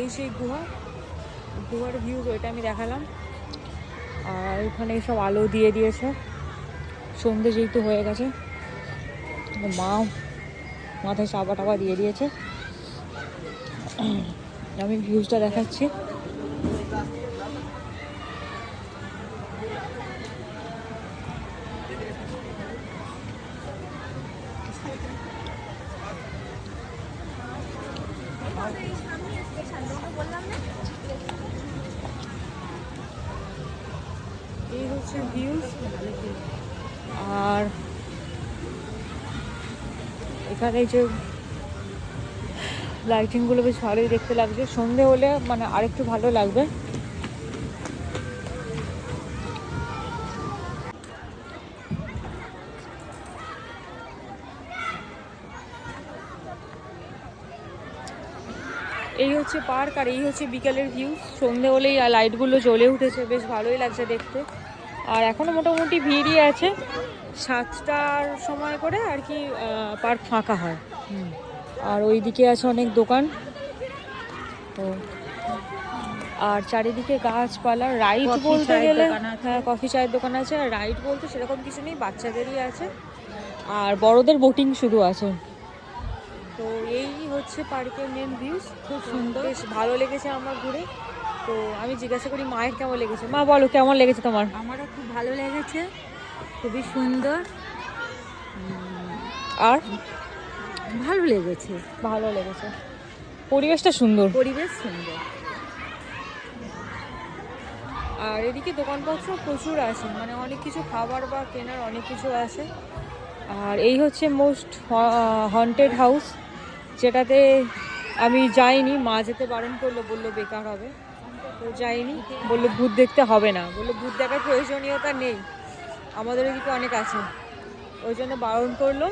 এই সেই গুহার ভিউজ, ওইটা আমি দেখালাম। আর ওখানে সব আলো দিয়ে দিয়েছে, সন্ধে যেহেতু হয়ে গেছে। মা মাথায় সাবা টাবা দিয়ে দিয়েছে। আমি ভিউজটা দেখাচ্ছি। এই হচ্ছে ভিউজ। আর এখানে যে লাইটিংগুলো বেশ ভালোই দেখতে লাগছে, সন্ধে হলে মানে আরেকটু ভালো লাগবে। এই হচ্ছে পার্ক, আর এই হচ্ছে বিকেলের ভিউ। সন্ধে হলেই লাইটগুলো জ্বলে উঠেছে, বেশ ভালোই লাগছে দেখতে। আর এখনও মোটামুটি ভিড়ই আছে, 7টার সময় করে আর কি পার্ক ফাঁকা হয়। আর ওই দিকে আছে অনেক দোকান। তো আর চারিদিকে গাছপালা। রাইড বলতে গেলে হ্যাঁ, কফি চায়ের দোকান আছে। আর রাইড বলতে সেরকম কিছু নেই, বাচ্চাদেরই আছে। আর বড়দের বোটিং শুরু আছে। তো এই হচ্ছে পার্কের মেন ভিউজ। খুব সুন্দর, বেশ ভালো লেগেছে আমার ঘুরে। তো আমি জিজ্ঞাসা করি মায়ের কেমন লেগেছে। মা বলো, কেমন লেগেছে তোমার? আমারও খুব ভালো লেগেছে, খুবই সুন্দর। আর ভালো লেগেছে, ভালো লেগেছে, পরিবেশটা সুন্দর। পরিবেশ সুন্দর। আর এদিকে দোকানপত্র প্রচুর আছে, মানে অনেক কিছু খাবার বা কেনার অনেক কিছু আছে। আর এই হচ্ছে মোস্ট হন্টেড হাউস, যেটাতে আমি যাইনি। মা যেতে বারণ করলো, বললো বেকার হবে। তো যাইনি, বললো ভূত দেখতে হবে না, বললো ভূত দেখার প্রয়োজনীয়তা নেই, আমাদের এদিকে অনেক আছে। ওই জন্য বারণ করলো,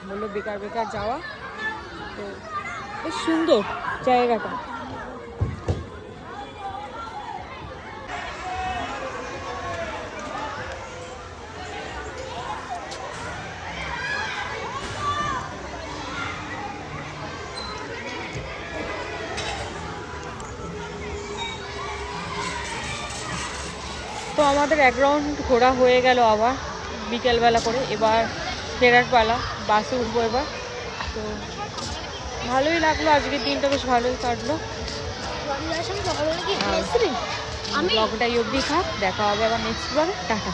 বললো বেকার বেকার যাওয়া। তো বেশ সুন্দর জায়গাটা। তো আমাদের এক রাউন্ড ঘোরা হয়ে গেল আবার বিকেলবেলা করে। এবার ফেরার পালা, বাসে উঠবো এবার। তো ভালোই লাগলো, আজকের দিনটা বেশ ভালোই কাটলো। ব্লগটা এই অবধি থাক, দেখা হবে আবার নেক্সট বার। টাটা।